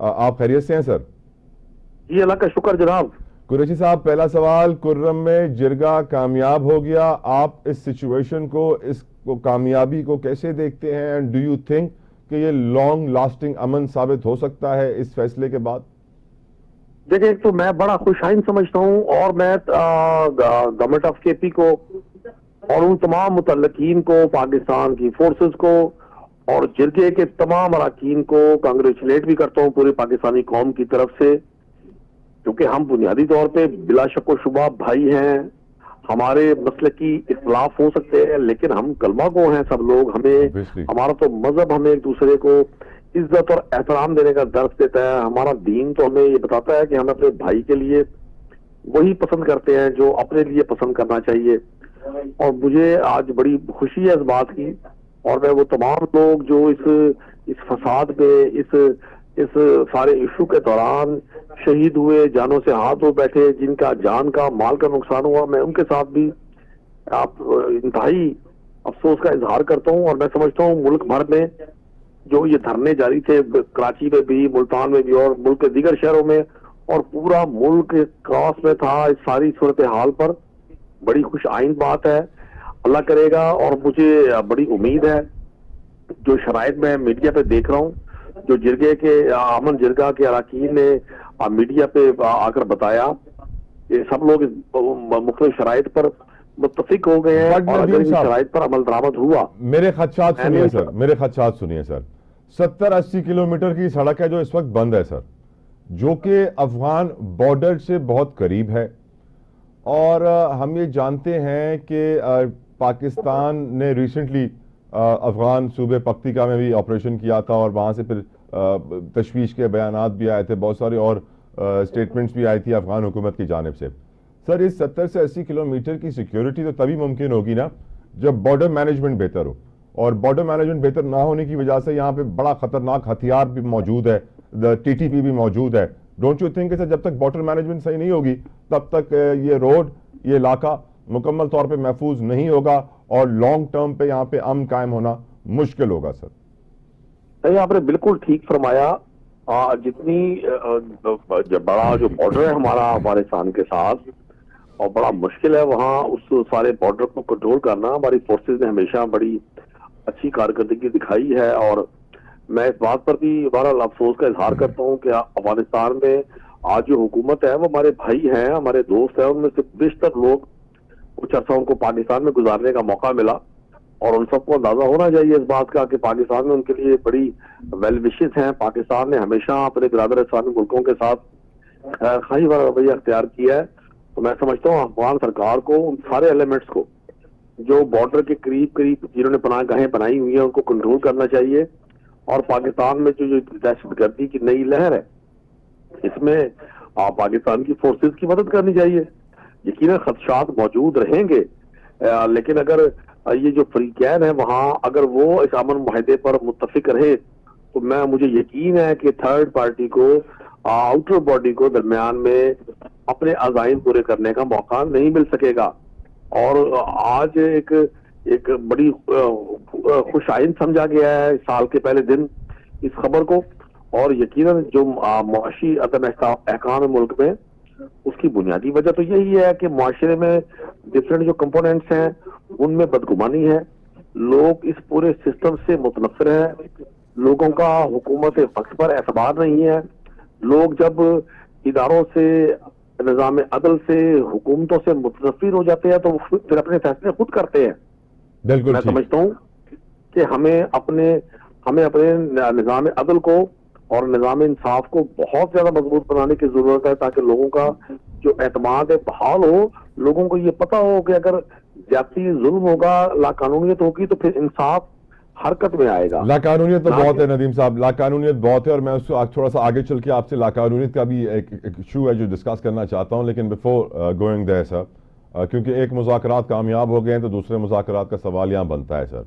आप खैरियत से हैं सर? जी अल्लाह का शुक्र जनाब। कुरैशी साहब, पहला सवाल, कुर्रम में जिरगा कामयाब हो गया। आप इस सिचुएशन को, इस कामयाबी को कैसे देखते हैं एंड डू यू थिंक कि ये लॉन्ग लास्टिंग अमन साबित हो सकता है इस फैसले के बाद? देखिए, एक तो मैं बड़ा खुशाइन समझता हूँ और मैं गवर्नमेंट ऑफ केपी को और उन तमाम मुतल्लिकीन को, पाकिस्तान की फोर्सेस को और जिरगे के तमाम अरकान को कांग्रेचुलेट भी करता हूँ पूरी पाकिस्तानी कौम की तरफ से, क्योंकि हम बुनियादी तौर पे बिला शक व शुबा भाई हैं। हमारे मसले की इख्तलाफ हो सकते हैं लेकिन हम कलमा को हैं सब लोग। हमें Obviously. हमारा तो मजहब हमें एक दूसरे को इज्जत और एहतराम देने का दर्ज देता है। हमारा दीन तो हमें ये बताता है कि हम अपने भाई के लिए वही पसंद करते हैं जो अपने लिए पसंद करना चाहिए। और मुझे आज बड़ी खुशी है इस बात की, और मैं वो तमाम लोग जो इस फसाद पे, इस सारे इशू के दौरान शहीद हुए, जानों से हाथ धो बैठे, जिनका जान का माल का नुकसान हुआ, मैं उनके साथ भी आप इंतहाई अफसोस का इजहार करता हूँ। और मैं समझता हूँ मुल्क भर में जो ये धरने जारी थे, कराची में भी, मुल्तान में भी और मुल्क के दीगर शहरों में, और पूरा मुल्क क्रॉस में था इस सारी सूरत हाल पर, बड़ी खुश आइन बात है। अल्लाह करेगा। और मुझे बड़ी उम्मीद है, जो शराइत मैं मीडिया पे देख रहा हूँ, जो जिरगे के अमन जिरगा के अरकान ने मीडिया पे आकर बताया, ये सब लोग इस मुख्तलिफ शराइत पर मुत्तफिक हो गए हैं। बट और अगर नदीम इन साहब, शराइत पर अमल दरामद हुआ, मेरे खदशात सुनिए सर, मैंने मेरे खदशात सुनिए सर। 70-80 किलोमीटर की सड़क है जो इस वक्त बंद है सर, जो कि अफगान बॉर्डर से बहुत करीब है। और हम ये जानते हैं कि पाकिस्तान ने रिसेंटली अफगान सूबे पख्तिका में भी ऑपरेशन किया था और वहाँ से फिर तशवीश के बयानात भी आए थे, बहुत सारे और स्टेटमेंट्स भी आई थी अफगान हुकूमत की जानिब से। सर, इस 70 से 80 किलोमीटर की सिक्योरिटी तो तभी मुमकिन होगी ना जब बॉर्डर मैनेजमेंट बेहतर हो, और बॉर्डर मैनेजमेंट बेहतर ना होने की वजह से यहाँ पे बड़ा खतरनाक हथियार भी मौजूद है, टीटीपी भी मौजूद है। डोंट यू थिंक सर, जब तक बॉर्डर मैनेजमेंट सही नहीं होगी तब तक ये रोड, ये इलाका मुकम्मल तौर पे महफूज नहीं होगा और लॉन्ग टर्म पे यहाँ पे अमन कायम होना मुश्किल होगा सर? नहीं, आपने बिल्कुल ठीक फरमाया। जितनी बड़ा जो बॉर्डर है हमारा अफगानिस्तान के साथ, और बड़ा मुश्किल है वहाँ उस सारे बॉर्डर को कंट्रोल करना। हमारी फोर्सेस ने हमेशा बड़ी अच्छी कारकर्दगी दिखाई है, और मैं इस बात पर भी बहरहाल अफसोस का इजहार करता हूँ कि अफगानिस्तान में आज जो हुकूमत है वो हमारे भाई हैं, हमारे दोस्त हैं। उनमें से बेशतर लोग कुछ अर्सा उनको पाकिस्तान में गुजारने का मौका मिला, और उन सबको अंदाजा होना चाहिए इस बात का कि पाकिस्तान में उनके लिए बड़ी वेल विशेस हैं। पाकिस्तान ने हमेशा अपने बिरादर इस्लामी मुल्कों के साथ खाई वाला रवैया अख्तियार किया है। तो मैं समझता हूँ अफगान सरकार को उन सारे एलिमेंट्स को जो बॉर्डर के करीब करीब जिन्होंने पनाहगाहें बनाई हुई है उनको कंट्रोल करना चाहिए। और पाकिस्तान में जो दहशतगर्दी की नई लहर है, इसमें पाकिस्तान की फोर्सेस की मदद करनी चाहिए। यकीनन खदशात मौजूद रहेंगे, लेकिन अगर ये जो फ्रीकैन है वहाँ अगर वो इस अमन मुआहदे पर मुत्तफिक रहे, तो मुझे यकीन है कि थर्ड पार्टी को, आउटर बॉडी को दरमियान में अपने अज़ाइम पूरे करने का मौका नहीं मिल सकेगा। और आज एक बड़ी खुश आइन समझा गया है इस साल के पहले दिन इस खबर को, और यकीनन जो मुआशी अदम अहकाम मुल्क में, उसकी बुनियादी वजह तो यही है कि मुआशरे में डिफरेंट जो कंपोनेंट्स हैं उनमें बदगुमानी है। लोग इस पूरे सिस्टम से मुतनफिर हैं, लोगों का हुकूमत वक्त पर एतबार नहीं है। लोग जब इदारों से, निज़ाम अदल से, हुकूमतों से मुतनफिर हो जाते हैं तो वो फिर अपने फैसले खुद करते हैं। बिल्कुल मैं ठीक। समझता हूँ कि हमें अपने निज़ाम अदल को और निज़ाम इंसाफ को बहुत ज्यादा मजबूत बनाने की जरूरत है, ताकि लोगों का जो एतमाद है बहाल हो। लोगों को ये पता हो कि अगर ज्यादती जुल्म होगा, लाकानूनियत होगी, तो फिर इंसाफ हरकत में आएगा। लाकानूनियत तो बहुत है नदीम साहब, लाकानूनियत बहुत है, और मैं उसको थोड़ा सा आगे चल के आपसे लाकानूनियत का भी एक इशू है जो डिस्कस करना चाहता हूं। लेकिन बिफोर गोइंग देयर सर, क्योंकि एक मुज़ाकरात कामयाब हो गए हैं तो दूसरे मुज़ाकरात का सवाल यहाँ बनता है सर।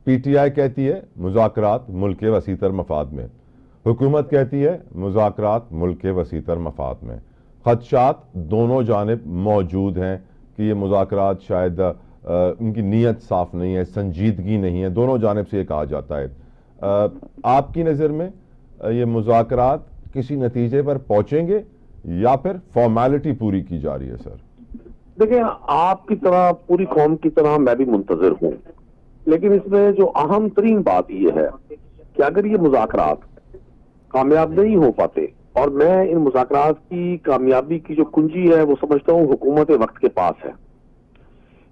पीटीआई कहती है मुज़ाकरात मुल्क के वसीतर मफाद में, हुकूमत कहती है मुज़ाकरात मुल्क के वसीतर मफाद में। खदशात दोनों जानिब मौजूद हैं कि ये मुज़ाकरात शायद उनकी नीयत साफ नहीं है, संजीदगी नहीं है, दोनों जानिब से ये कहा जाता है। आपकी नज़र में ये मुज़ाकरात किसी नतीजे पर पहुंचेंगे या फिर फॉर्मेलिटी पूरी की जा रही है सर? देखिए, आपकी तरह, पूरी कौम की तरह मैं भी मुंतजिर हूं, लेकिन इसमें जो अहम तरीन बात यह है कि अगर ये मुज़ाकरात कामयाब नहीं हो पाते, और मैं इन मुज़ाकरात की कामयाबी की जो कुंजी है वो समझता हूँ हुकूमत वक्त के पास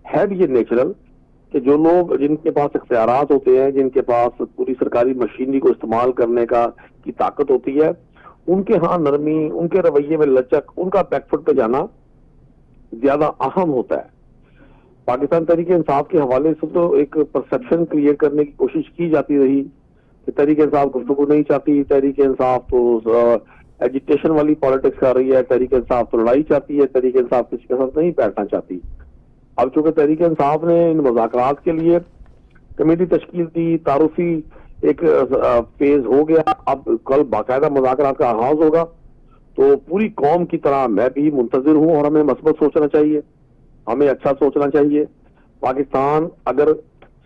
है भी ये नेचुरल कि जो लोग, जिनके पास इख्तियारात होते हैं, जिनके पास पूरी सरकारी मशीनरी को इस्तेमाल करने की ताकत होती है, उनके यहाँ नरमी, उनके रवैये में लचक, उनका बैकफुट पे जाना ज्यादा अहम होता है। पाकिस्तान तहरीक इंसाफ के हवाले से तो एक परसेप्शन क्रिएट करने की कोशिश की जाती रही कि तहरीक इंसाफ गुफ्तगू नहीं चाहती, तहरीक इंसाफ तो एजिटेशन वाली पॉलिटिक्स कर रही है, तहरीक इंसाफ तो लड़ाई चाहती है, तहरीक इंसाफ किसी के साथ नहीं बैठना चाहती। अब चूंकि तहरीक इंसाफ ने इन मुज़ाकरात के लिए कमेटी तश्कील दी, तारुफी एक फेज हो गया, अब कल बाकायदा मुज़ाकरात का आगाज होगा, तो पूरी कौम की तरह मैं भी मुंतजिर हूं और हमें मस्बत सोचना चाहिए, हमें अच्छा सोचना चाहिए। पाकिस्तान अगर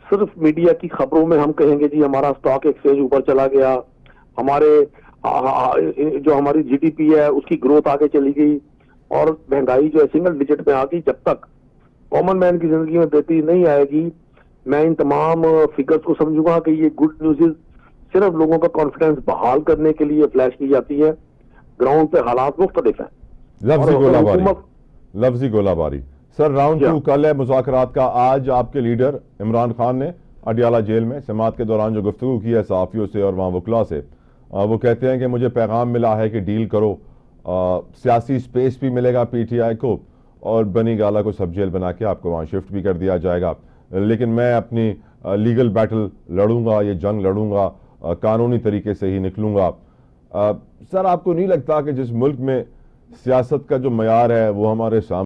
सिर्फ मीडिया की खबरों में हम कहेंगे जी हमारा स्टॉक एक्सचेंज ऊपर चला गया, हमारे जो हमारी जीडीपी है उसकी ग्रोथ आगे चली गई और महंगाई जो है सिंगल डिजिट में आ गई, जब तक कॉमन मैन की जिंदगी में बेहतरी नहीं आएगी, मैं इन तमाम फिगर्स को समझूंगा कि ये गुड न्यूज़ सिर्फ लोगों का कॉन्फिडेंस बहाल करने के लिए फ्लैश की जाती है। ग्राउंड पे हालात मुख्तलिफ हैं। लफ्जी गोलाबारी सर, राउंड 2 कल है मुज़ाकरात का। आज आपके लीडर इमरान खान ने अडियाला जेल में समाअत के दौरान जो गुफ्तगू की है सहाफ़ियों से और वहाँ वकला से, वो कहते हैं कि मुझे पैगाम मिला है कि डील करो, सियासी स्पेस भी मिलेगा पीटीआई को और बनी गाला को सब जेल बना के आपको वहाँ शिफ्ट भी कर दिया जाएगा, लेकिन मैं अपनी लीगल बैटल लड़ूंगा, ये जंग लड़ूंगा, कानूनी तरीके से ही निकलूंगा। सर, आपको नहीं लगता कि जिस मुल्क में सियासत का जो मयार है वो हमारे सामने